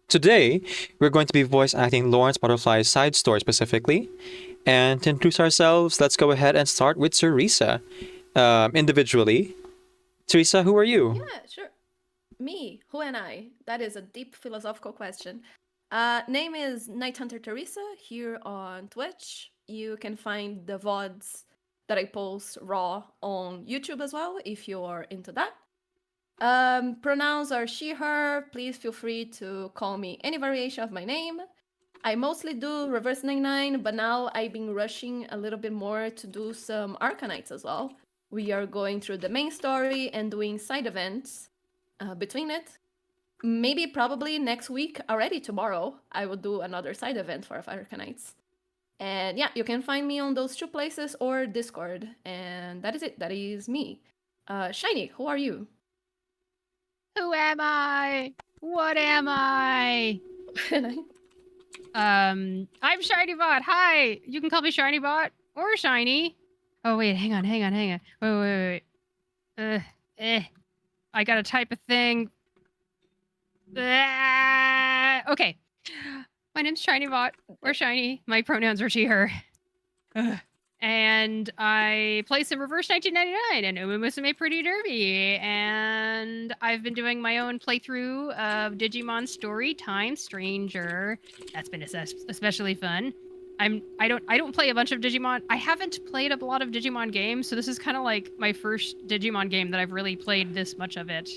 Today, we're going to be voice acting Lorentz Butterfly's side story specifically. And to introduce ourselves, let's go ahead and start with Teresa. Individually. Teresa, who are you? Yeah, sure. Me, who am I? That is a deep philosophical question. Name is Night Hunter Teresa here on Twitch. You can find the VODs that I post raw on YouTube as well if you are into that. Pronouns are she, her. Please feel free to call me any variation of my name. I mostly do Reverse 99, but now I've been rushing a little bit more to do some Arcanites as well. We are going through the main story and doing side events between it. Maybe probably next week, already tomorrow, I will do another side event for Arcanites. And yeah, you can find me on those two places or Discord. And that is it. That is me. Shiny, who are you? Who am I? What am I? I'm ShinyBot. Hi. You can call me ShinyBot or Shiny. Oh wait, hang on. Wait. I gotta type a thing. Okay. My name's ShinyBot or Shiny. My pronouns are she, her. And I play some Reverse 1999 and Umu Musume Pretty Derby. And I've been doing my own playthrough of Digimon Story Time Stranger. That's been especially fun. I don't play a bunch of Digimon. I haven't played a lot of Digimon games, so this is kind of like my first Digimon game that I've really played this much of it.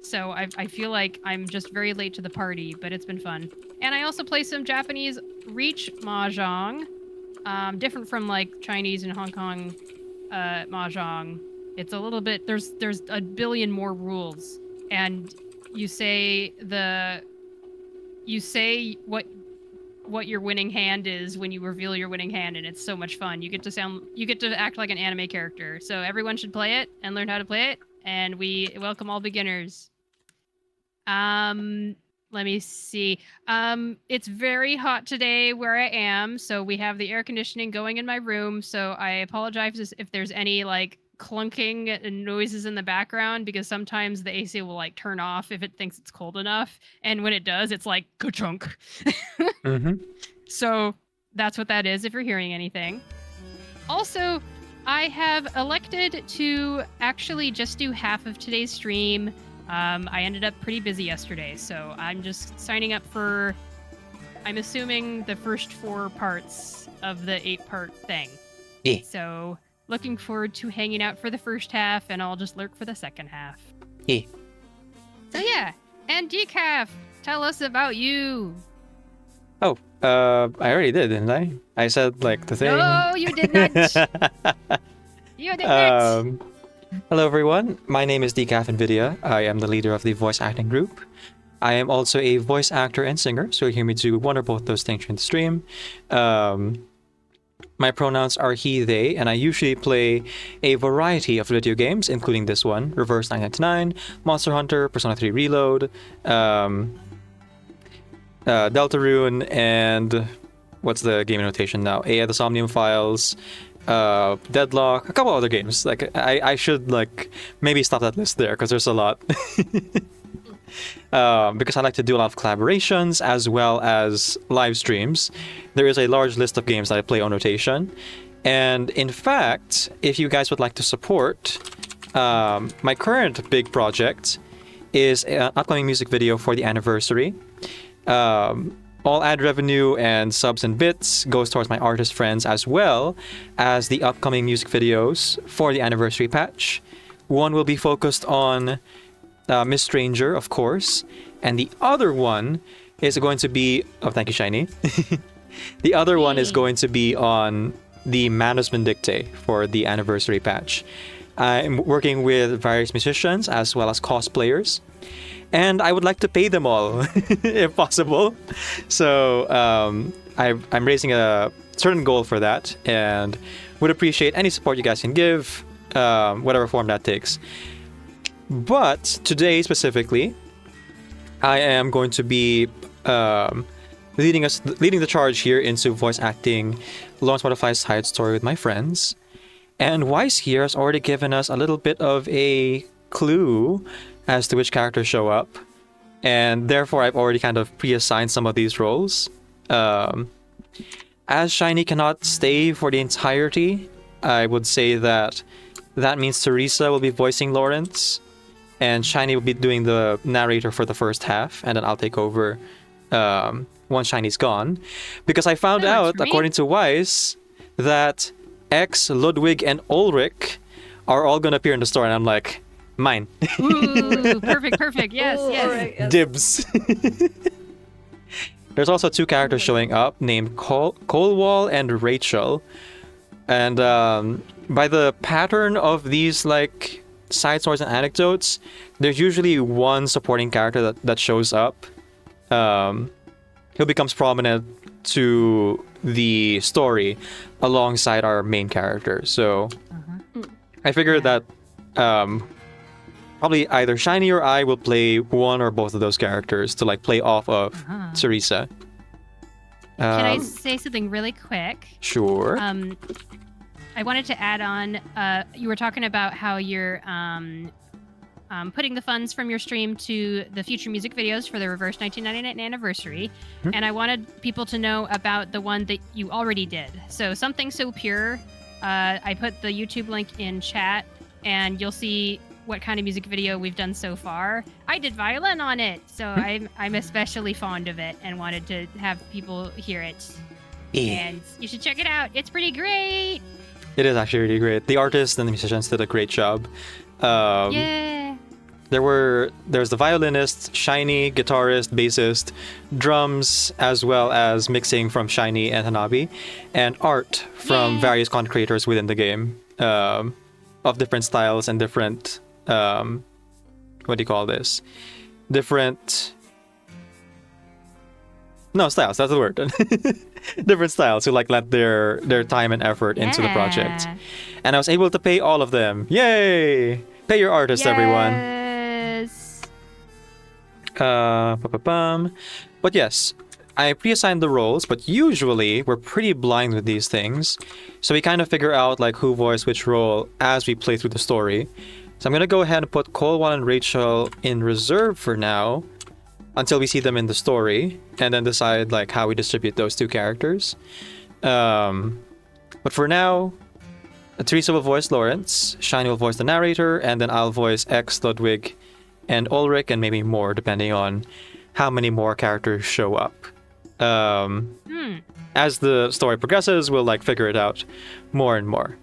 So I feel like I'm just very late to the party, but it's been fun. And I also play some Japanese Reach Mahjong. Different from like Chinese and Hong Kong mahjong. It's a little bit there's a billion more rules, and you say what your winning hand is when you reveal your winning hand, and it's so much fun. You get to act like an anime character. So everyone should play it and learn how to play it, and we welcome all beginners. Let me see. It's very hot today where I am, so we have the air conditioning going in my room, so I apologize if there's any, like, clunking and noises in the background, because sometimes the AC will, like, turn off if it thinks it's cold enough, and when it does, it's like, ka-chunk. So that's what that is if you're hearing anything. Also, I have elected to actually just do half of today's stream. I ended up pretty busy yesterday, so I'm just signing up for, I'm assuming, the first 4 parts of the 8-part thing. Yeah. So, looking forward to hanging out for the first half, and I'll just lurk for the second half. Yeah. So yeah, and Decaf, tell us about you. Oh, I already did, didn't I? I said, like, the thing. No, you did not. You did not. Hello everyone, my name is Decaf NVIDIA. I am the leader of the voice acting group. I am also a voice actor and singer, so you hear me do one or both those things in the stream. My pronouns are he, they, and I usually play a variety of video games, including this one, Reverse 999, Monster Hunter, Persona 3 Reload, Deltarune, and what's the game notation now? The Somnium Files, Deadlock, a couple other games. Like I should like maybe stop that list there because there's a lot. Because I like to do a lot of collaborations as well as live streams. There is a large list of games that I play on rotation. And in fact, if you guys would like to support, my current big project is an upcoming music video for the anniversary. All ad revenue and subs and bits goes towards my artist friends, as well as the upcoming music videos for the anniversary patch. One will be focused on Miss Stranger, of course, and the other one is going to be... Oh, thank you, Shiny. The other one is going to be on the Manus Vindicte for the anniversary patch. I'm working with various musicians as well as cosplayers. And I would like to pay them all, if possible. So I'm raising a certain goal for that, and would appreciate any support you guys can give, whatever form that takes. But today specifically, I am going to be leading the charge here into voice acting Lorentz Butterfly's side story with my friends. And Weiss here has already given us a little bit of a clue as to which characters show up. and therefore I've already kind of pre-assigned some of these roles. As Shiny cannot stay for the entirety, I would say that means Teresa will be voicing Lorentz, and Shiny will be doing the narrator for the first half, and then I'll take over once Shiny's gone. Because I found That works out, for me. according to Wise, that X, Ludwig, and Ulrich are all gonna appear in the story, and I'm like, mine. Ooh, perfect. Yes, Ooh, yes. alright, yes. Dibs. There's also two characters showing up named Coalwall and Rachel. And by the pattern of these like side stories and anecdotes, there's usually one supporting character that shows up. Who becomes prominent to the story alongside our main character. So I figured that probably either Shiny or I will play one or both of those characters to like play off of Teresa. Can I say something really quick? Sure. I wanted to add on, you were talking about how you're putting the funds from your stream to the future music videos for the Reverse 1999 anniversary. And I wanted people to know about the one that you already did. So Something So Pure, I put the YouTube link in chat, and you'll see what kind of music video we've done so far. I did violin on it, so I'm especially fond of it and wanted to have people hear it. And you should check it out. It's pretty great. It is actually really great. The artists and the musicians did a great job. Yeah. There's the violinist, Shiny, guitarist, bassist, drums, as well as mixing from Shiny and Hanabi, and art from various content creators within the game, of different styles and different what do you call this? Styles, that's the word. Different styles who like lent their time and effort into the project. And I was able to pay all of them. Yay! Pay your artist, everyone. Yes. But yes, I pre-assigned the roles, but usually we're pretty blind with these things. So we kind of figure out like who voiced which role as we play through the story. So I'm going to go ahead and put Coalwall and Rachel in reserve for now until we see them in the story, and then decide like how we distribute those two characters. But for now, Teresa will voice Lorentz, Shiny will voice the narrator, and then I'll voice X, Ludwig, and Ulrich, and maybe more depending on how many more characters show up. As the story progresses, we'll like figure it out more and more.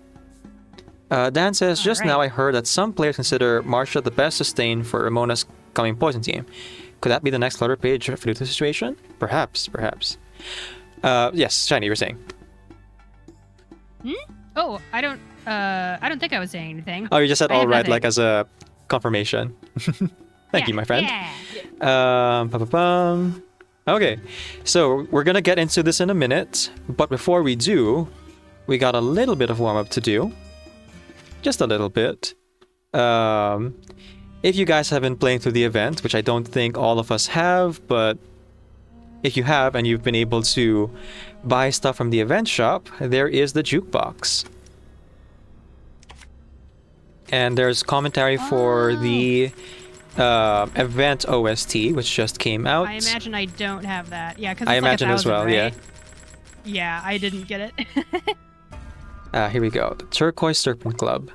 Dan says, just now I heard that some players consider Marcia the best sustain for Ramona's coming poison team. Could that be the next Flutter page for the situation? Perhaps. Yes, Shiny, you were saying. Oh, I don't think I was saying anything. Oh, you just said I all have right, nothing. like as a confirmation. Thank you, my friend. Yeah. Okay, so we're gonna get into this in a minute, but before we do, we got a little bit of warm-up to do. Just a little bit. If you guys have been playing through the event, which I don't think all of us have, but if you have and you've been able to buy stuff from the event shop, there is the jukebox. And there's commentary for the event OST, which just came out. I imagine I don't have that. Yeah, because I like imagine 1,000, as well, right? yeah. Yeah, I didn't get it. Here we go. The Turquoise Serpent Club.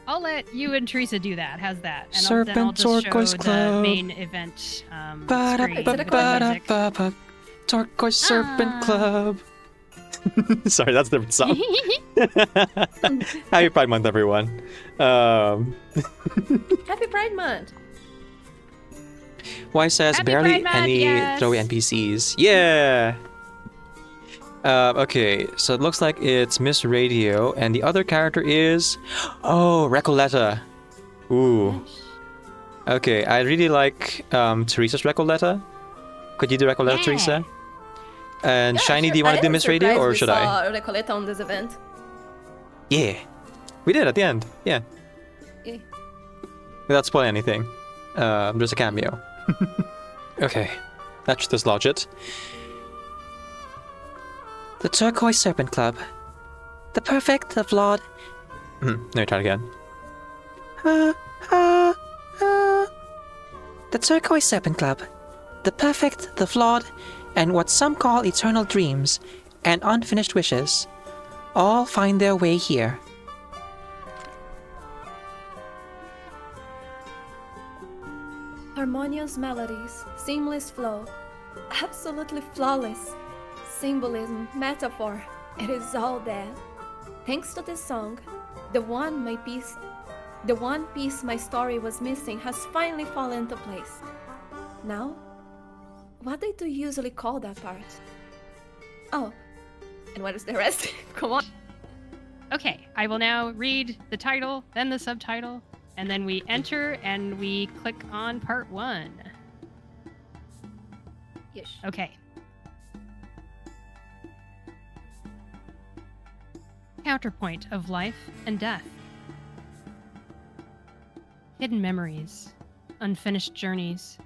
I'll let you and Teresa do that. How's that? And Serpent I'll just Turquoise show Club. the main event screen with the music. Turquoise Serpent Club. Sorry, that's a different song. Happy Pride Month, everyone. Happy Pride Month. Why says Happy barely Pride Month, any yes. throwy NPCs? Yeah. Okay, so it looks like it's Miss Radio, and the other character is Recoleta. Ooh. Okay, I really like Teresa's Recoleta. Could you do Recoleta, Yeah. Teresa? And Yeah, Shiny, sure. do you want to I do am Miss Radio, surprised or we should I? saw Recoleta on this event. Yeah. We did at the end. Yeah. Yeah. Without spoiling anything. There's a cameo. Okay. That should dislodge it. The Turquoise Serpent Club. The perfect, the flawed. Let me try it again. The Turquoise Serpent Club. The perfect, the flawed, and what some call eternal dreams and unfinished wishes all find their way here. Harmonious melodies, seamless flow, absolutely flawless. Symbolism, metaphor, it is all there. Thanks to this song, the one piece my story was missing has finally fallen into place. Now, what do you usually call that part? Oh, and what is the rest? Come on. Okay, I will now read the title, then the subtitle, and then we enter and we click on part 1. Yes. Okay. Counterpoint of life and death. Hidden memories, unfinished journeys,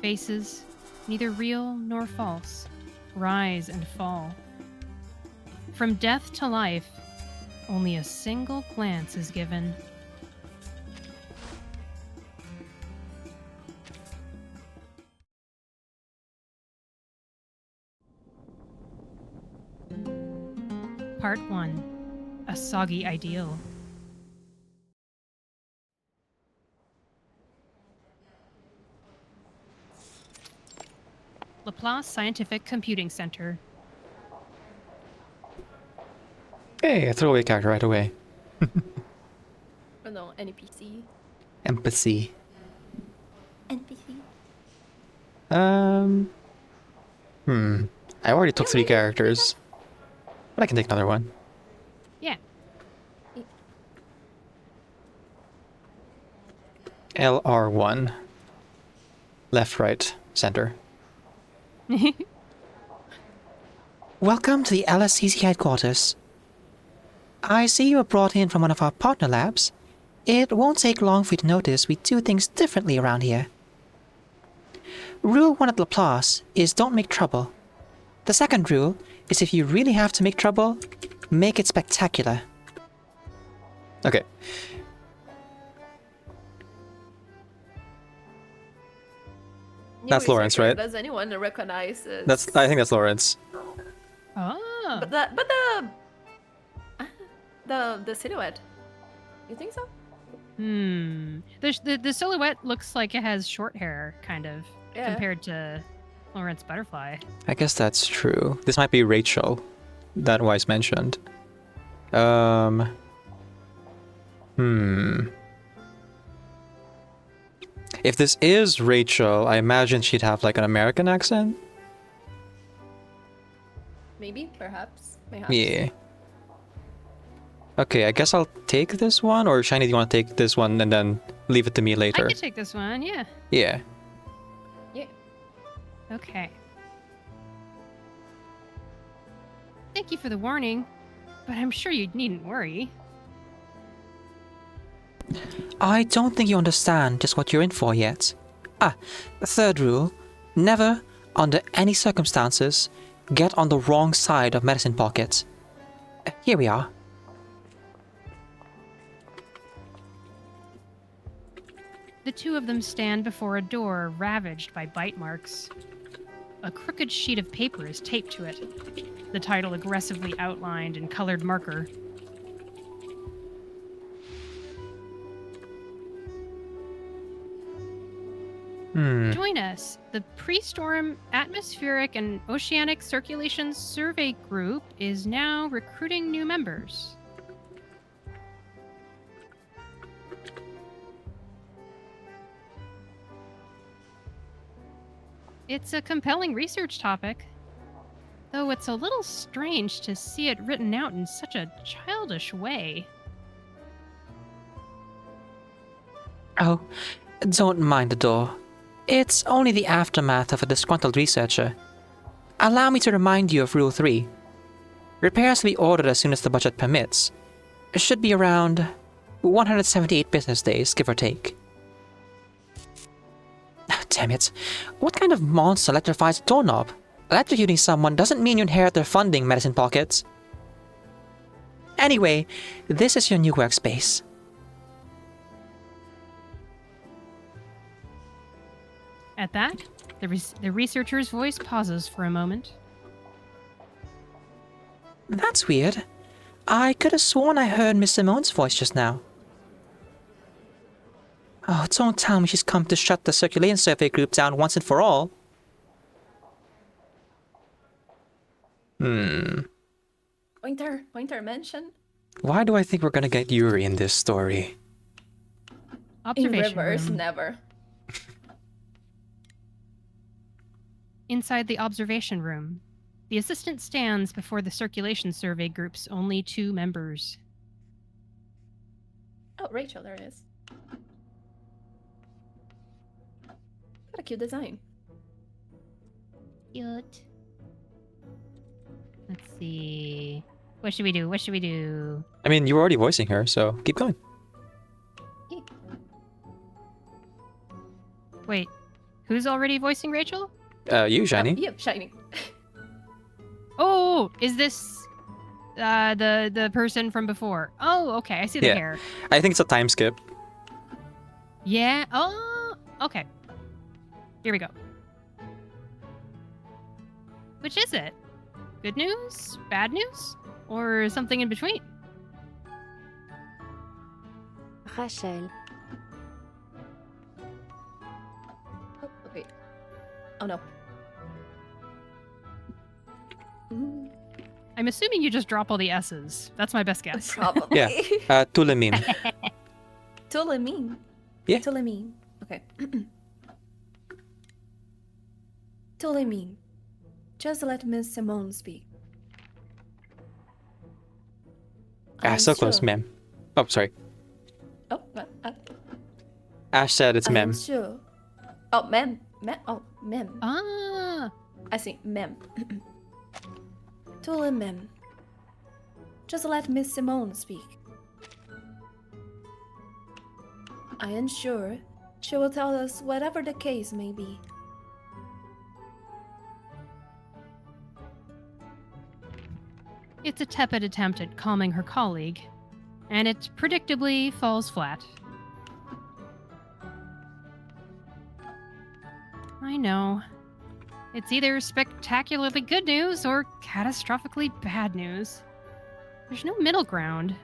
faces, neither real nor false, rise and fall. From death to life, only a single glance is given. Part 1. A Soggy Ideal. Laplace Scientific Computing Center. Hey, a throwaway character right away. Oh no, NPC. Empathy. NPC. I already took 3 characters. But I can take another one. Yeah. LR1. Left, right, center. Welcome to the LSCC headquarters. I see you were brought in from one of our partner labs. It won't take long for you to notice we do things differently around here. Rule 1 at Laplace is don't make trouble. The second rule is if you really have to make trouble, make it spectacular. Okay. New That's Lorentz, researcher, right? Does anyone recognize this? I think that's Lorentz. Oh. But the silhouette. You think so? The silhouette looks like it has short hair, kind of, Yeah. compared to Lorentz Butterfly. I guess that's true. This might be Rachel that Weiss mentioned. If this is Rachel, I imagine she'd have like an American accent. Maybe, perhaps, mayhaps. Yeah. Okay, I guess I'll take this one, or Shiny, do you want to take this one and then leave it to me I later? could take this one, yeah. Yeah. Yeah. Okay. Thank you for the warning, but I'm sure you needn't worry. I don't think you understand just what you're in for yet. Third rule, never, under any circumstances, get on the wrong side of medicine pockets. Here we are. The two of them stand before a door ravaged by bite marks. A crooked sheet of paper is taped to it, the title aggressively outlined in colored marker. Join us. The Pre-Storm Atmospheric and Oceanic Circulation Survey Group is now recruiting new members. It's a compelling research topic, though it's a little strange to see it written out in such a childish way. Oh, don't mind the door. It's only the aftermath of a disgruntled researcher. Allow me to remind you of Rule 3. Repairs will be ordered as soon as the budget permits. It should be around 178 business days, give or take. Damn it. What kind of monster electrifies a doorknob? Electrocuting someone doesn't mean you inherit their funding, medicine pockets. Anyway, this is your new workspace. At that, the researcher's voice pauses for a moment. That's weird. I could have sworn I heard Miss Simone's voice just now. Oh, don't tell me she's come to shut the circulation survey group down once and for all. Pointer mention? Why do I think we're gonna get Yuri in this story? In Observation reverse, room. never. Inside the observation room, the assistant stands before the circulation survey group's only 2 members. Oh, Rachel, there it is. What a cute design. Cute. Let's see. What should we do? What should we do? I mean, you were already voicing her, so keep going. Wait, who's already voicing Rachel? You, Shiny. Yep, Shiny. Oh, is this the person from before? Oh, okay, I see the Yeah. hair. I think it's a time skip. Yeah. Oh, okay. Here we go. Which is it? Good news? Bad news? Or something in between? Rachel. Oh, wait. Oh no. Mm, I'm assuming you just drop all the S's. That's my best guess. probably. Yeah. Tulamim. Tulamine. Yeah. Tulamine. Okay. Tulamine. Just let Miss Simone speak. I'm So close, sure- ma'am. Oh, sorry. Oh, what? Ash said it's I'm ma'am. sure. Oh, ma'am. Oh, ma'am. Ah, I see, ma'am. Tula, ma'am. Just let Miss Simone speak. I am sure she will tell us whatever the case may be. it's a tepid attempt at calming her colleague, and it predictably falls flat. I know. It's either spectacularly good news or catastrophically bad news. There's no middle ground.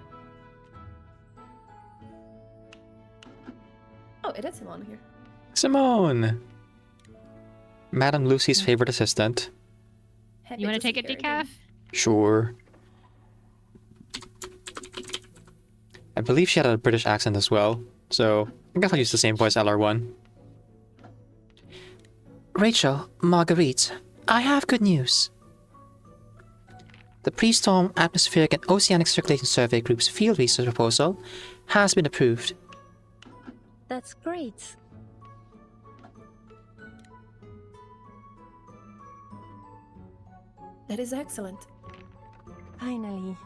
Oh, it is Simone here. Simone! Madam Lucy's favorite assistant. Happy You want to see take it, her again. Decaf? Sure. I believe she had a British accent as well, so I guess I'll use the same voice LR1. Rachel, Marguerite, I have good news. The Pre-Storm Atmospheric and Oceanic Circulation Survey Group's field research proposal has been approved. That's great. That is excellent. Finally.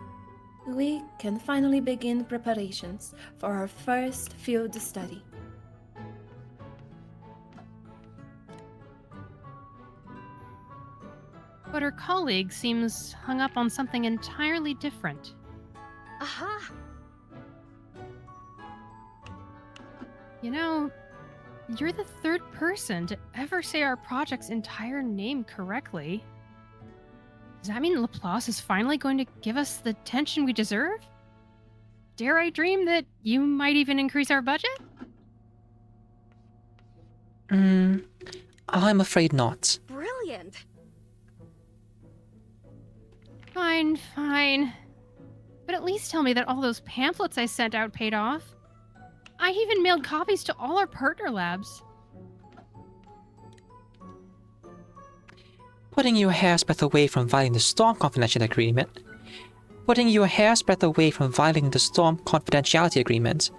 We can finally begin preparations for our first field study. But her colleague seems hung up on something entirely different. Aha! You know, you're the third person to ever say our project's entire name correctly. Does that mean Laplace is finally going to give us the attention we deserve? Dare I dream that you might even increase our budget? I'm afraid not. Brilliant! Fine, fine. But at least tell me that all those pamphlets I sent out paid off. I even mailed copies to all our partner labs. Putting you a hair's breadth away from violating the Storm Confidentiality Agreement. Putting you a hair's breadth away from violating the Storm Confidentiality Agreement.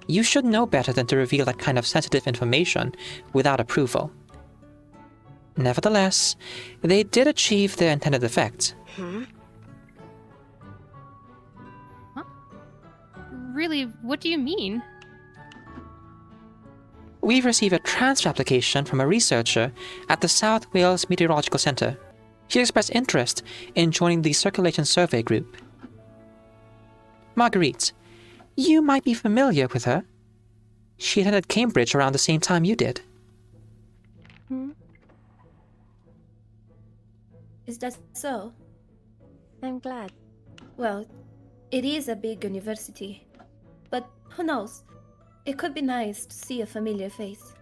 You should know better than to reveal that kind of sensitive information without approval. Nevertheless, they did achieve their intended effect. Huh? Really, what do you mean? We've received a transfer application from a researcher at the South Wales Meteorological Centre. She expressed interest in joining the Circulation Survey Group. Marguerite, you might be familiar with her. She attended Cambridge around the same time you did. Is that so? I'm glad. Well, it is a big university. But who knows? It could be nice to see a familiar face.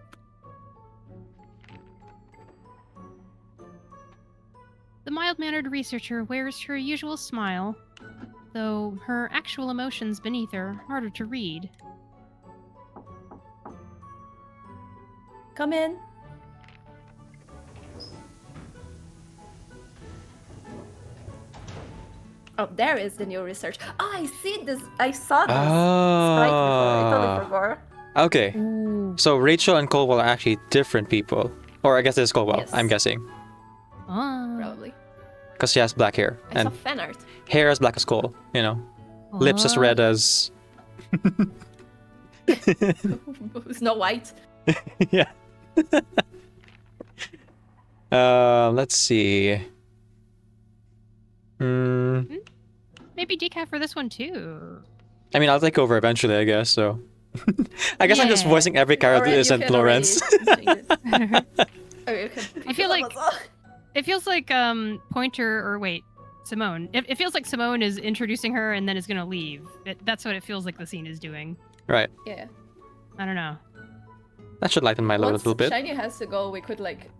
The mild-mannered researcher wears her usual smile, though her actual emotions beneath are harder to read. Come in. Oh, there is the new research. Oh, I see this. I saw this sprite before. I totally forgot. Okay. So Rachel and Coalwall are actually different people. Or I guess it's Coalwall, Yes. I'm guessing. Probably. Because she has black hair. I saw And fan art. hair as black as coal, you know. Lips as red as... Snow White. yeah. Let's see. Maybe Decaf for this one too. I mean, I'll take over eventually, I guess, so... I guess I'm just Yeah. voicing every character that Already- you isn't can Lorentz. already change it. Oh, you can- I feel like- It feels like Pointer, or wait, Simone. It feels like Simone is introducing her and then is gonna leave. That's what it feels like the scene is doing. Right. Yeah. I don't know. That should lighten my load a Once little bit. Shiny has to go, we could like,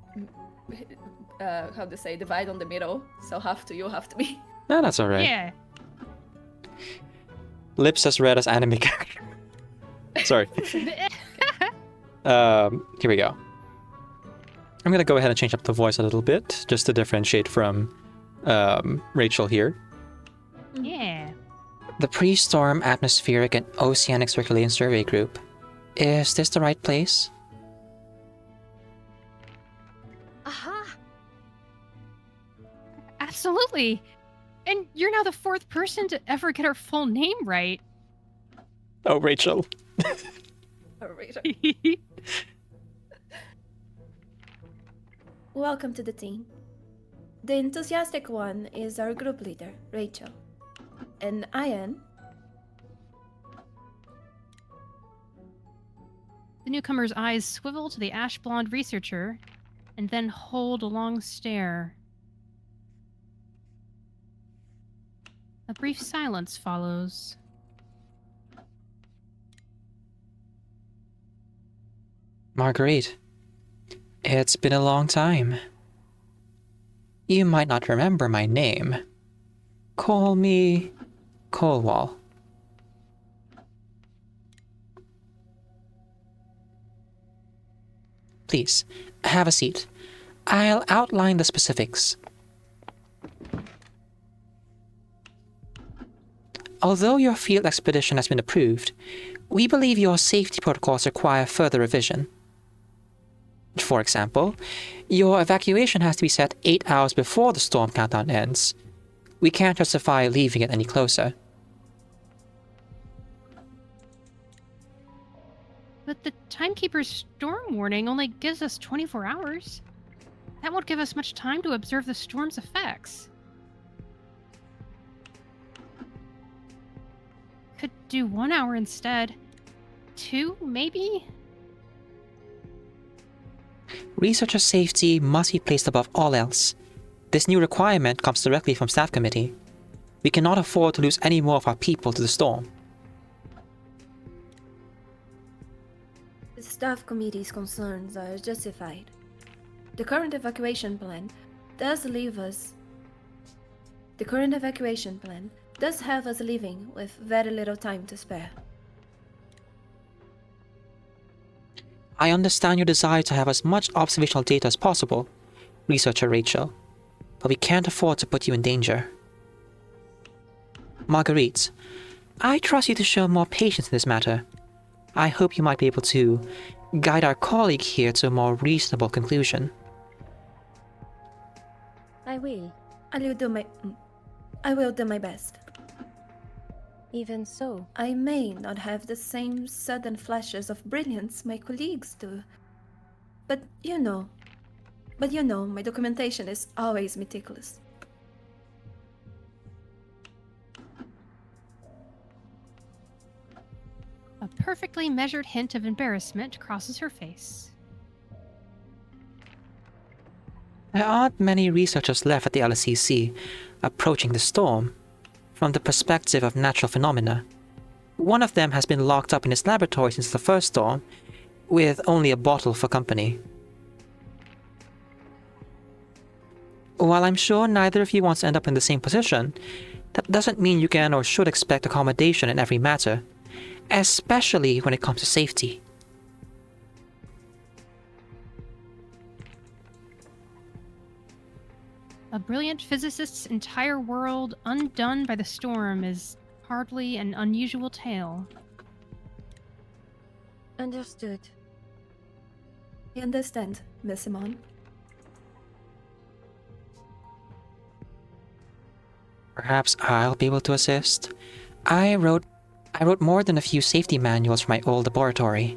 how to say, divide on the middle. So half to you, half to me. No, that's alright. Yeah. Lips as red as anime character. Sorry. Here we go. I'm gonna go ahead and change up the voice a little bit, just to differentiate from Rachel here. Yeah. The Pre-Storm Atmospheric and Oceanic Circulation Survey Group. Is this the right place? Aha! Absolutely. And you're now the fourth person to ever get her full name right. Oh, Rachel. Welcome to the team. The enthusiastic one is our group leader, Rachel. And I am... The newcomer's eyes swivel to the ash blonde researcher and then hold a long stare. A brief silence follows. Marguerite, it's been a long time. You might not remember my name. Call me Coalwall. Please, have a seat. I'll outline the specifics. Although your field expedition has been approved, we believe your safety protocols require further revision. For example, your evacuation has to be set 8 hours before the storm countdown ends. We can't justify leaving it any closer. But the Timekeeper's storm warning only gives us 24 hours. That won't give us much time to observe the storm's effects. Could do 1 hour instead. 2, maybe? Researcher safety must be placed above all else. This new requirement comes directly from Staff Committee. We cannot afford to lose any more of our people to the storm. The staff committee's concerns are justified. The current evacuation plan does have us leaving with very little time to spare. I understand your desire to have as much observational data as possible, Researcher Rachel, but we can't afford to put you in danger. Marguerite, I trust you to show more patience in this matter. I hope you might be able to guide our colleague here to a more reasonable conclusion. I will. I will do my best. Even so, I may not have the same sudden flashes of brilliance my colleagues do. But you know, my documentation is always meticulous. A perfectly measured hint of embarrassment crosses her face. There aren't many researchers left at the LSCC approaching the storm from the perspective of natural phenomena. One of them has been locked up in his laboratory since the first storm, with only a bottle for company. While I'm sure neither of you wants to end up in the same position, that doesn't mean you can or should expect accommodation in every matter, especially when it comes to safety. A brilliant physicist's entire world undone by the storm is hardly an unusual tale. Understood. I understand, Miss Simone. Perhaps I'll be able to assist. I wrote more than a few safety manuals for my old laboratory.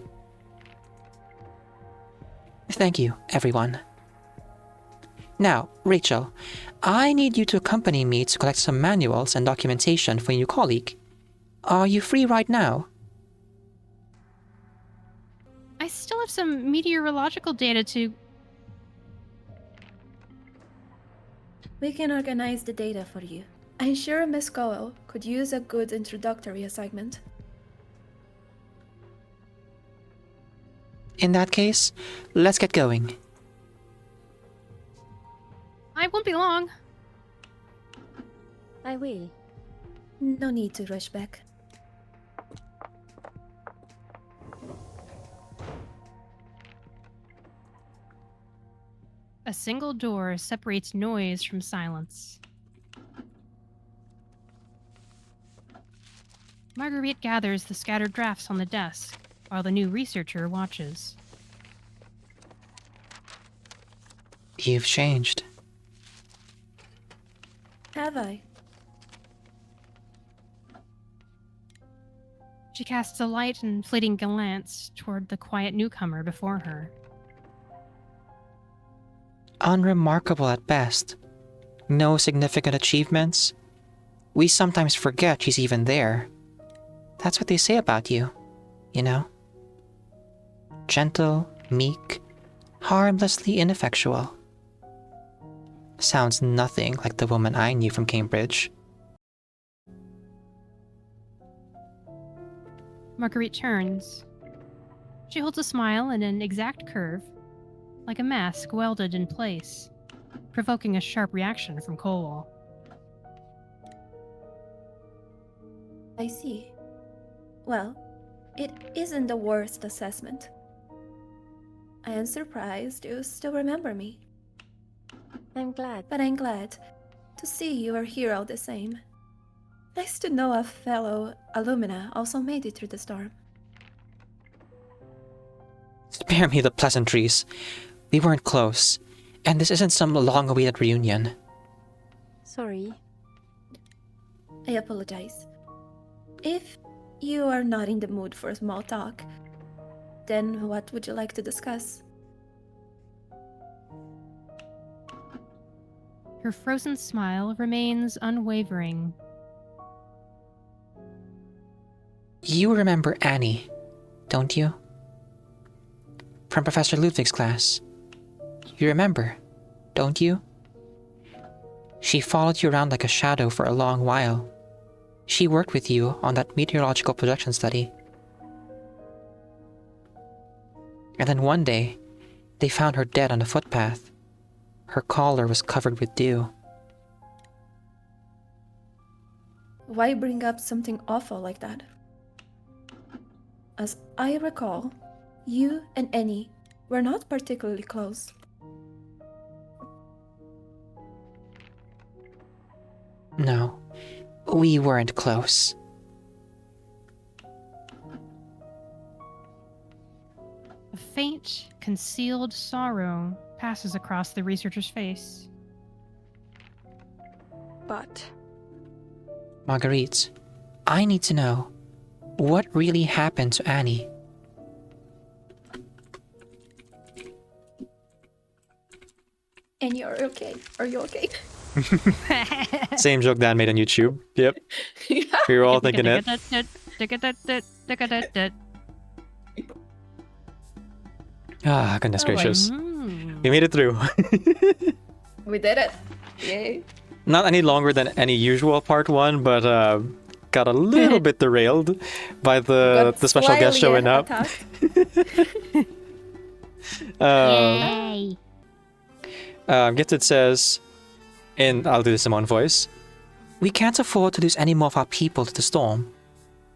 Thank you, everyone. Now, Rachel, I need you to accompany me to collect some manuals and documentation for your new colleague. Are you free right now? I still have some meteorological data to... We can organize the data for you. I'm sure Miss Coalwall could use a good introductory assignment. In that case, let's get going. I won't be long. I will. No need to rush back. A single door separates noise from silence. Marguerite gathers the scattered drafts on the desk, while the new researcher watches. You've changed. Have I? She casts a light and fleeting glance toward the quiet newcomer before her. Unremarkable at best. No significant achievements. We sometimes forget she's even there. That's what they say about you, you know? Gentle, meek, harmlessly ineffectual. Sounds nothing like the woman I knew from Cambridge. Marguerite turns. She holds a smile in an exact curve, like a mask welded in place, provoking a sharp reaction from Coalwall. I see. Well, it isn't the worst assessment. I am surprised you still remember me, I'm glad. but I'm glad to see you are here all the same. Nice to know a fellow alumna also made it through the storm. Spare me the pleasantries. We weren't close, and this isn't some long-awaited reunion. Sorry. I apologize. If you are not in the mood for small talk, then what would you like to discuss? Her frozen smile remains unwavering. You remember Annie, don't you? From Professor Ludwig's class. You remember, don't you? She followed you around like a shadow for a long while. She worked with you on that meteorological projection study. And then one day, they found her dead on a footpath. Her collar was covered with dew. Why bring up something awful like that? As I recall, you and Annie were not particularly close. No, we weren't close. A faint, concealed sorrow passes across the researcher's face. But Marguerite, I need to know, what really happened to Annie? And you're okay. Are you okay? Same joke Dan made on YouTube. Yep. We were all thinking it. Ah, goodness gracious. We made it through. We did it. Yay. Not any longer than any usual part 1, but got a little bit derailed by the special guest slyly showing up. attacked. Yay! Gifted says, and I'll do the Simone voice. We can't afford to lose any more of our people to the storm.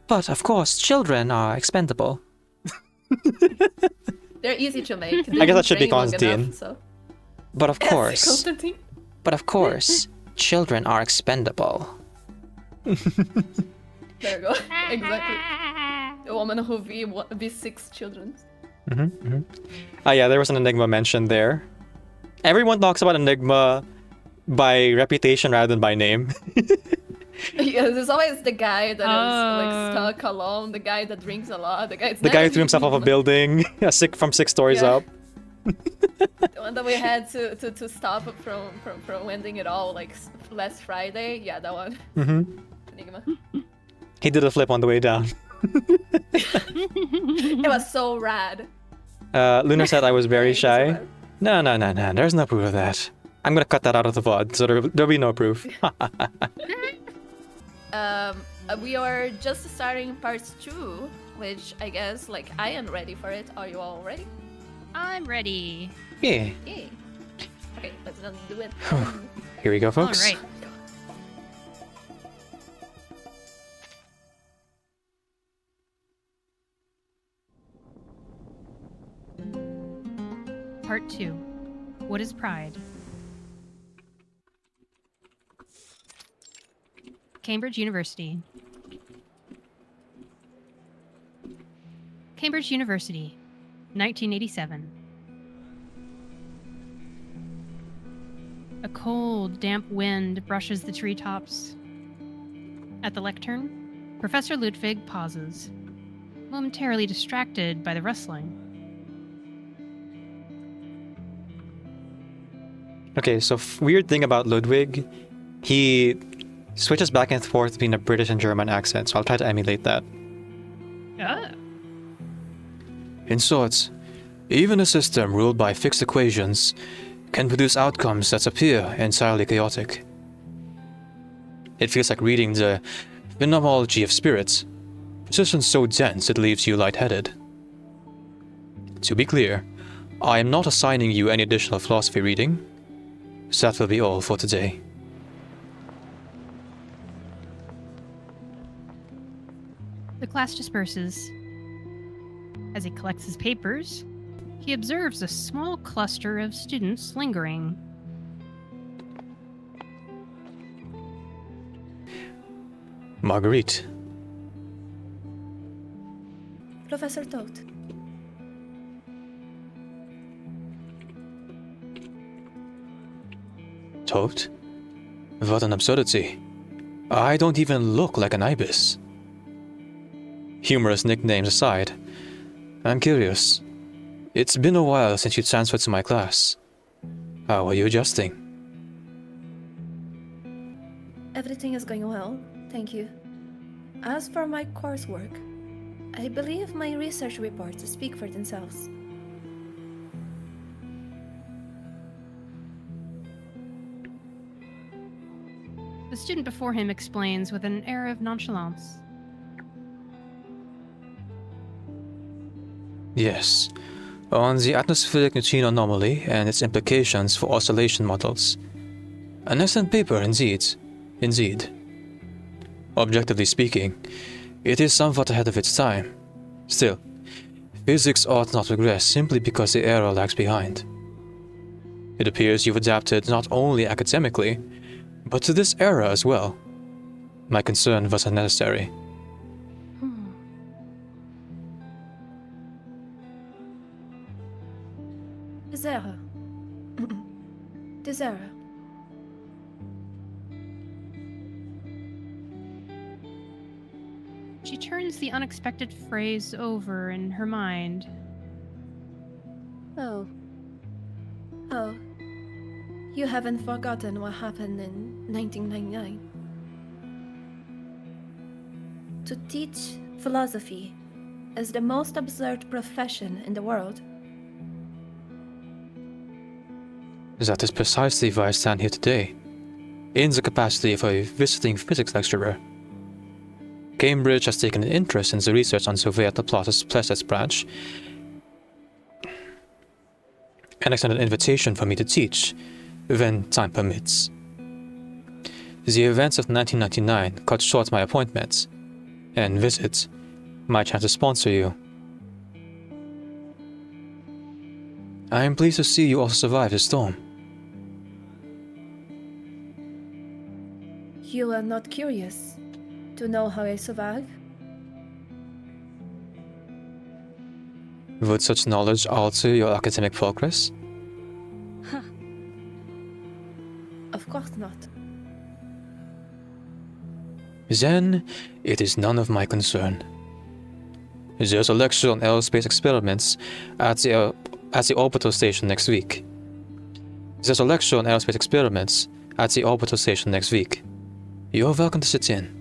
But, of course, children are expendable. They're easy to make. I guess that should be Train long Constantine. enough, so. But of course, Constantine. children are expendable. There you go. Exactly. The woman who be 6 children. Yeah, there was an Enigma mentioned there. Everyone talks about Enigma by reputation rather than by name. Yeah, there's always the guy that is like stuck alone, the guy that drinks a lot, the guy who threw himself off a building from 6 stories Yeah. up. The one that we had to stop from ending it all like last Friday. Yeah, that one. Enigma. He did a flip on the way down. It was so rad. Lunar said I was very Yeah, it was shy. so No, there's no proof of that. I'm gonna cut that out of the VOD, so there'll be no proof. We are just starting part 2, which I guess like I am ready for it. Are you all ready? I'm ready. Yeah. Yay. Okay, let's not do it. Here we go, folks. All right. Part 2. What is Pried? Cambridge University. Cambridge University, 1987. A cold, damp wind brushes the treetops. At the lectern, Professor Ludwig pauses, momentarily distracted by the rustling. Okay, so weird thing about Ludwig, he switches back and forth between a British and German accent, so I'll try to emulate that. Oh. In sorts, even a system ruled by fixed equations can produce outcomes that appear entirely chaotic. It feels like reading the Phenomenology of Spirits, precision so dense it leaves you lightheaded. To be clear, I am not assigning you any additional philosophy reading, so that will be all for today. The class disperses. As he collects his papers, he observes a small cluster of students lingering. Marguerite, Professor Toad. Toad? What an absurdity. I don't even look like an ibis. Humorous nicknames aside, I'm curious. It's been a while since you transferred to my class. How are you adjusting? Everything is going well, thank you. As for my coursework, I believe my research reports speak for themselves. The student before him explains with an air of nonchalance. Yes, on the atmospheric neutrino anomaly and its implications for oscillation models. An excellent paper indeed. Indeed. Objectively speaking, it is somewhat ahead of its time. Still, physics ought not regress simply because the era lags behind. It appears you've adapted not only academically, but to this era as well. My concern was unnecessary. Desera. Desera. She turns the unexpected phrase over in her mind. Oh, Oh, you haven't forgotten what happened in 1999. To teach philosophy is the most absurd profession in the world. That is precisely why I stand here today, in the capacity of a visiting physics lecturer. Cambridge has taken an interest in the research on the way at Laplace's Placets branch and extended an invitation for me to teach, when time permits. The events of 1999 cut short my appointments and visit, my chance to sponsor you. I am pleased to see you also survived the storm. You are not curious to know how I survive? Would such knowledge alter your academic progress? Of course not. Then, it is none of my concern. There's a lecture on aerospace experiments at the orbital station next week. There's a lecture on aerospace experiments at the orbital station next week. You're welcome to sit in.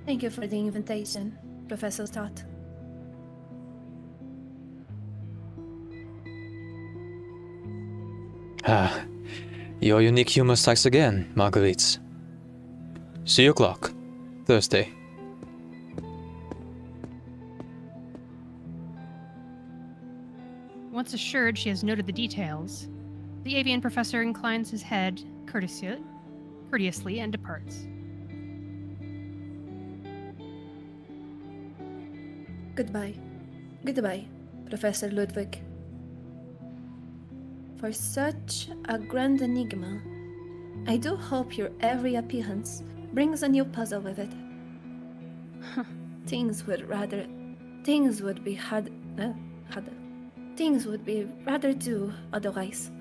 Thank you for the invitation, Professor Stott. Ah, your unique humor strikes again, Marguerite. 3 o'clock, Thursday. Once assured she has noted the details, the avian professor inclines his head courteously and departs. Goodbye. Goodbye, Professor Ludwig. For such a grand enigma, I do hope your every appearance brings a new puzzle with it. Things would be rather do otherwise.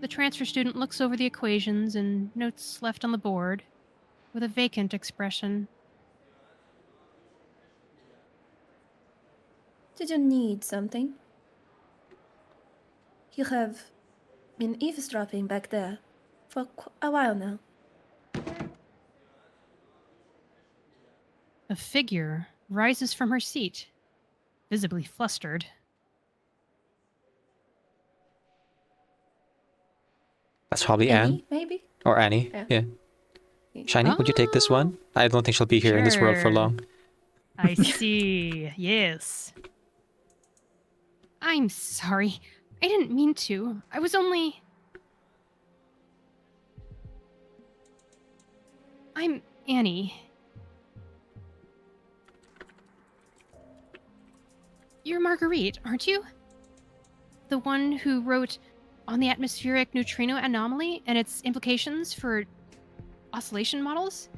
The transfer student looks over the equations and notes left on the board with a vacant expression. Did you need something? You have been eavesdropping back there for a while now. A figure rises from her seat, visibly flustered. That's probably Anne. Annie, maybe? Or Annie. Yeah. Shiny, would you take this one? I don't think she'll be here in this world for Sure. long. I see. Yes. I'm sorry. I didn't mean to. I was only... I'm Annie. You're Marguerite, aren't you? The one who wrote on the atmospheric neutrino anomaly and its implications for oscillation models?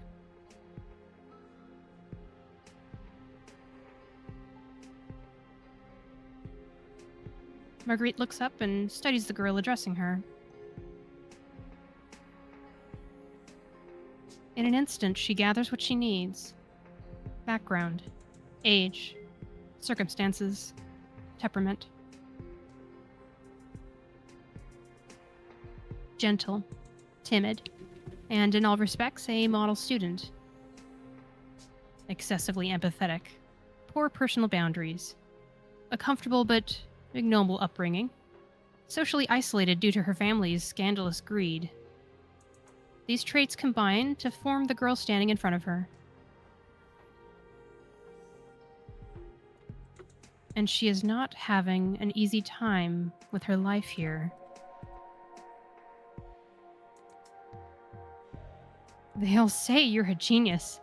Marguerite looks up and studies the girl addressing her. In an instant, she gathers what she needs. Background, age, circumstances, temperament. Gentle, timid, and in all respects a model student. Excessively empathetic, poor personal boundaries, a comfortable but ignoble upbringing, socially isolated due to her family's scandalous greed. These traits combine to form the girl standing in front of her. And she is not having an easy time with her life here. They'll say you're a genius.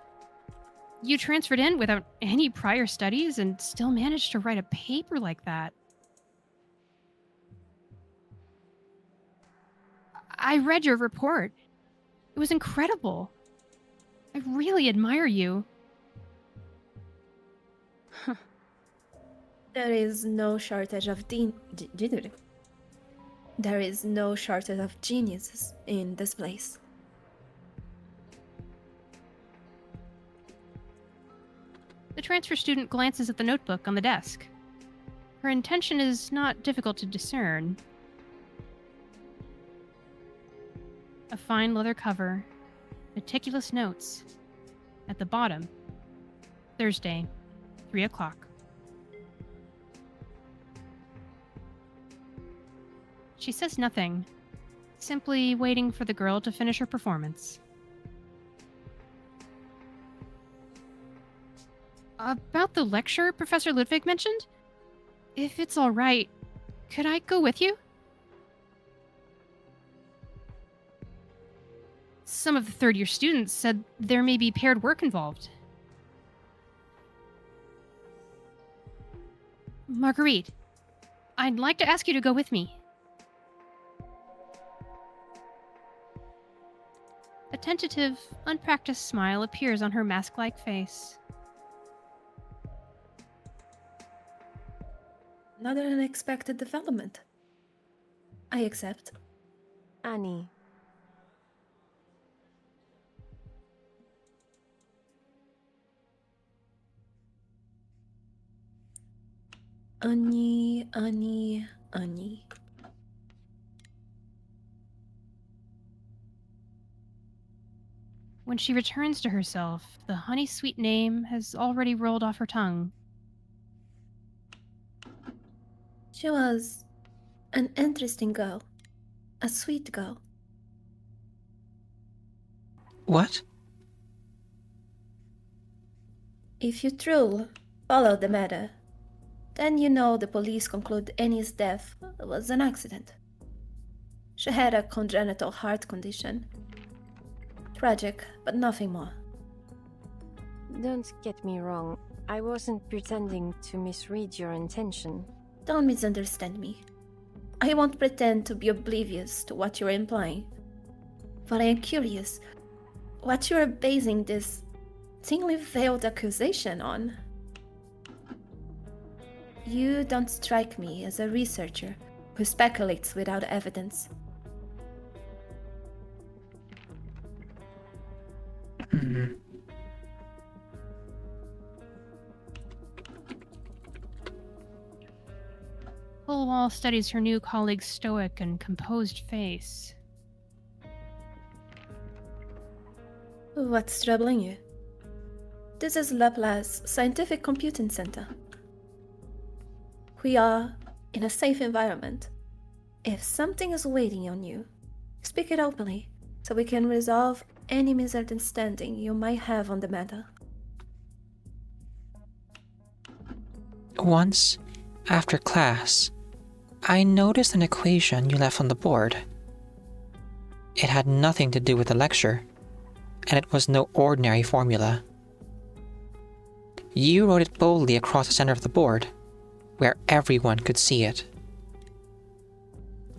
You transferred in without any prior studies and still managed to write a paper like that. I read your report. It was incredible. I really admire you. There is no shortage of There is no shortage of geniuses in this place. The transfer student glances at the notebook on the desk. Her intention is not difficult to discern. A fine leather cover, meticulous notes. At the bottom, Thursday, 3 o'clock. She says nothing, simply waiting for the girl to finish her performance. About the lecture Professor Ludwig mentioned? If it's all right, could I go with you? Some of the third-year students said there may be paired work involved. Marguerite, I'd like to ask you to go with me. A tentative, unpracticed smile appears on her mask-like face. Another unexpected development. I accept. Annie. Annie, Annie, Annie. When she returns to herself, the honey-sweet name has already rolled off her tongue. She was an interesting girl. A sweet girl. What? If you truly follow the matter, then you know the police conclude Annie's death was an accident. She had a congenital heart condition. Tragic, but nothing more. Don't get me wrong. I wasn't pretending to misread your intention. Don't misunderstand me. I won't pretend to be oblivious to what you're implying. But I am curious what you are basing this thinly veiled accusation on. You don't strike me as a researcher who speculates without evidence. Coalwall studies her new colleague's stoic and composed face. What's troubling you? This is Laplace Scientific Computing Center. We are in a safe environment. If something is waiting on you, speak it openly so we can resolve any misunderstanding you might have on the matter. Once, after class, I noticed an equation you left on the board. It had nothing to do with the lecture, and it was no ordinary formula. You wrote it boldly across the center of the board, where everyone could see it.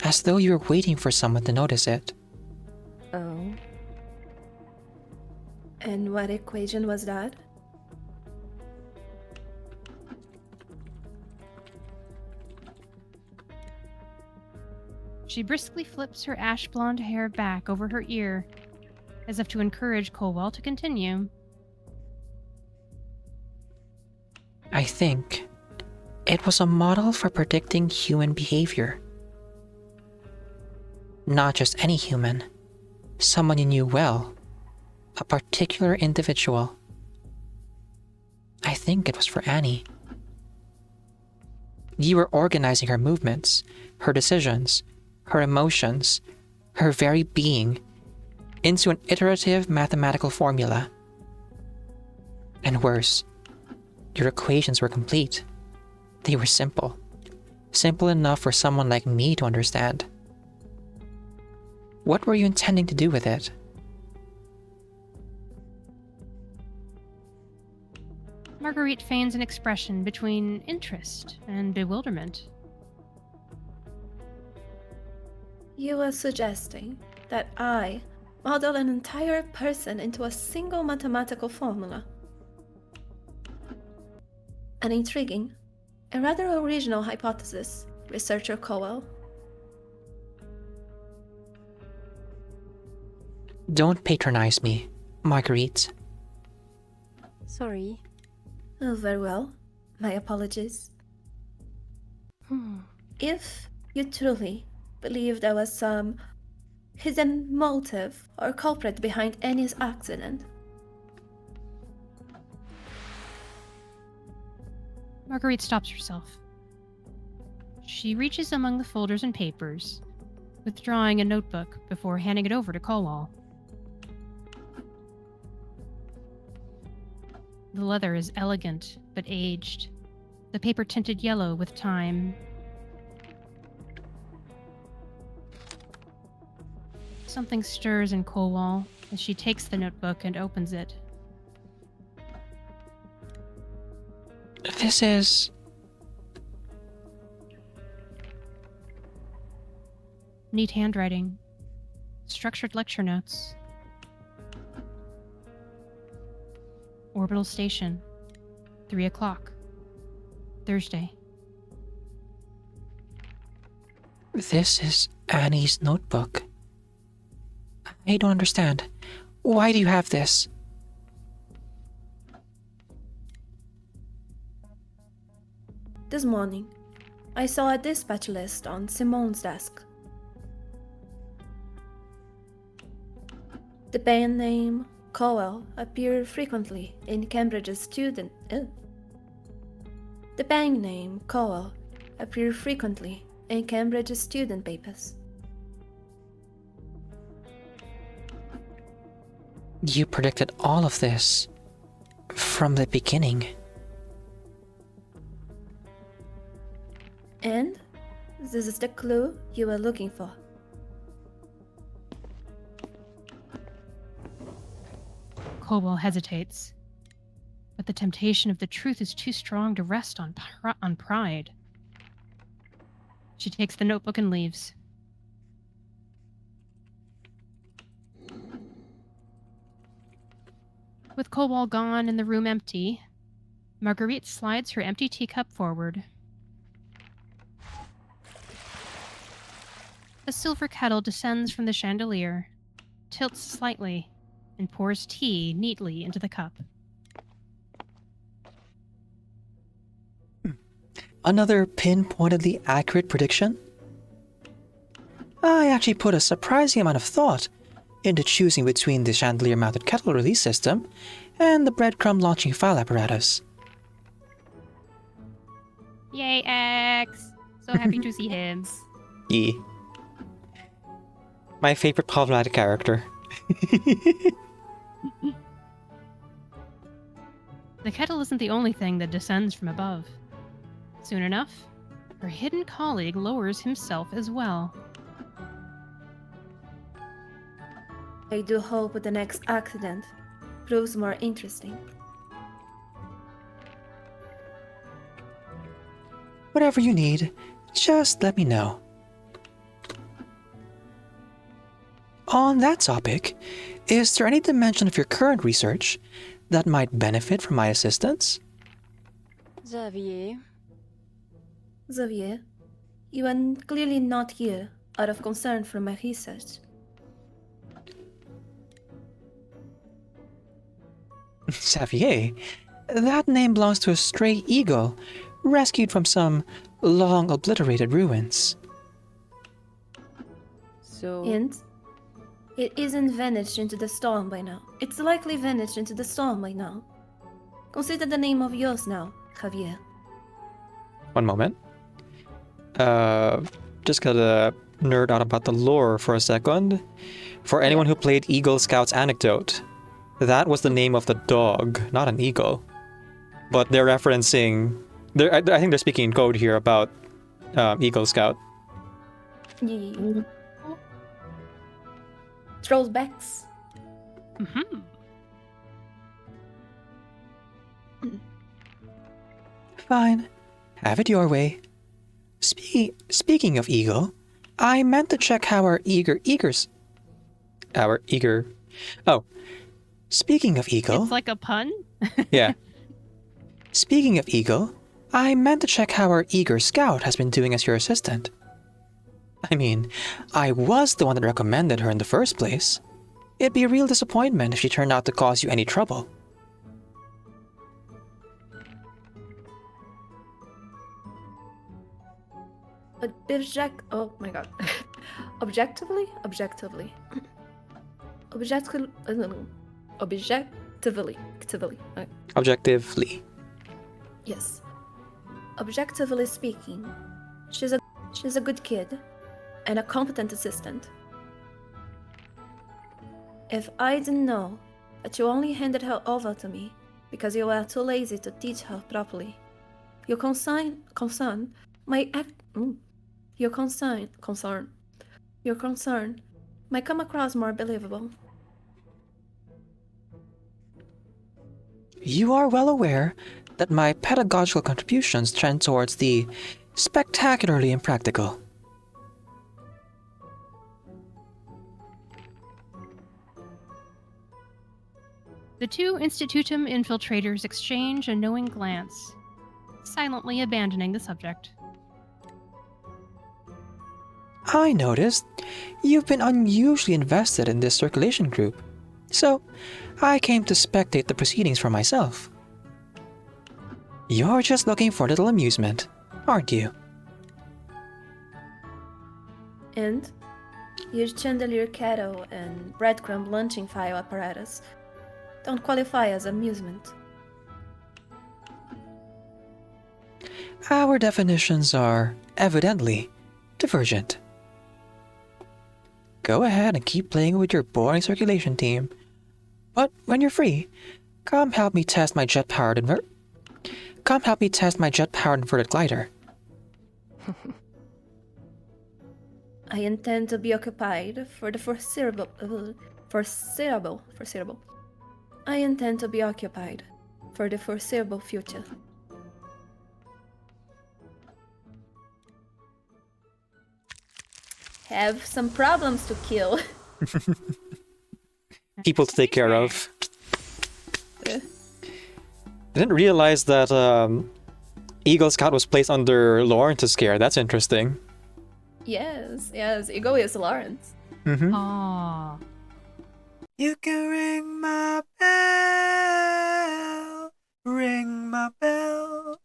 As though you were waiting for someone to notice it. Oh? And what equation was that? She briskly flips her ash blonde hair back over her ear, as if to encourage Coalwall to continue. I think it was a model for predicting human behavior. Not just any human, someone you knew well, a particular individual. I think it was for Annie. You were organizing her movements, her decisions, her emotions, her very being, into an iterative mathematical formula. And worse, your equations were complete. They were simple. Simple enough for someone like me to understand. What were you intending to do with it? Marguerite feigns an expression between interest and bewilderment. You are suggesting that I model an entire person into a single mathematical formula. An intriguing and rather original hypothesis, researcher Coalwall. Don't patronize me, Marguerite. Sorry. Oh, very well. My apologies. If you truly believe there was some hidden motive or culprit behind Annie's accident, Marguerite stops herself. She reaches among the folders and papers, withdrawing a notebook before handing it over to Coalwall. The leather is elegant but aged, the paper tinted yellow with time. Something stirs in Coalwall as she takes the notebook and opens it. This is... Neat handwriting, structured lecture notes. Orbital station, 3 o'clock, Thursday. This is Annie's notebook. I don't understand. Why do you have this? This morning, I saw a dispatch list on Simone's desk. The band name Coalwall appeared frequently in Cambridge's student. The band name Coalwall appeared frequently in Cambridge's student papers. You predicted all of this from the beginning. And this is the clue you were looking for. Coalwall hesitates, but the temptation of the truth is too strong to rest on pride. She takes the notebook and leaves. With Coalwall gone and the room empty, Marguerite slides her empty teacup forward. A silver kettle descends from the chandelier, tilts slightly, and pours tea neatly into the cup. Another pinpointedly accurate prediction? I actually put a surprising amount of thought into choosing between the chandelier-mounted kettle release system and the breadcrumb launching file apparatus. Yay, X! So happy to see him. E. My favorite problematic character. The kettle isn't the only thing that descends from above. Soon enough, her hidden colleague lowers himself as well. I do hope the next accident proves more interesting. Whatever you need, just let me know. On that topic, is there any dimension of your current research that might benefit from my assistance? Xavier, Xavier, you are clearly not here out of concern for my research. Xavier, that name belongs to a stray eagle rescued from some long obliterated ruins. so And it isn't vanished into the storm by now. It's likely vanished into the storm by now. Consider the name of yours now, Javier. One moment. Just gotta nerd out about the lore for a second. For anyone who played Eagle Scout's Anecdote, that was the name of the dog, not an eagle. But they're referencing... I think they're speaking in code here about Eagle Scout. Yeah. Trollbacks. Mm-hmm. Fine. Have it your way. Speaking of eagle, I meant to check how our Oh. Speaking of eagle... It's like a pun? Yeah. Speaking of eagle, I meant to check how our eager scout has been doing as your assistant. I mean, I was the one that recommended her in the first place. It'd be a real disappointment if she turned out to cause you any trouble. Oh my god. Objectively. Objectively. Objectively. Yes. Objectively speaking, she's a good kid and a competent assistant. If I didn't know that you only handed her over to me because you were too lazy to teach her properly, your concern might come across more believable. You are well aware that my pedagogical contributions trend towards the spectacularly impractical. The two Institutum infiltrators exchange a knowing glance, silently abandoning the subject. I noticed you've been unusually invested in this circulation group, so I came to spectate the proceedings for myself. You're just looking for a little amusement, aren't you? And your chandelier kettle and breadcrumb launching file apparatus don't qualify as amusement. Our definitions are evidently divergent. Go ahead and keep playing with your boring circulation team. But when you're free, come help me test my jet-powered inverted glider. I intend to be occupied for the foreseeable. I intend to be occupied for the foreseeable future. Have some problems to kill. People to take care of. Eh. I didn't realize that Eagle Scout was placed under Lawrence's care. That's interesting. Yes, Ego is Lawrence. Mm-hmm. Aww. You can ring my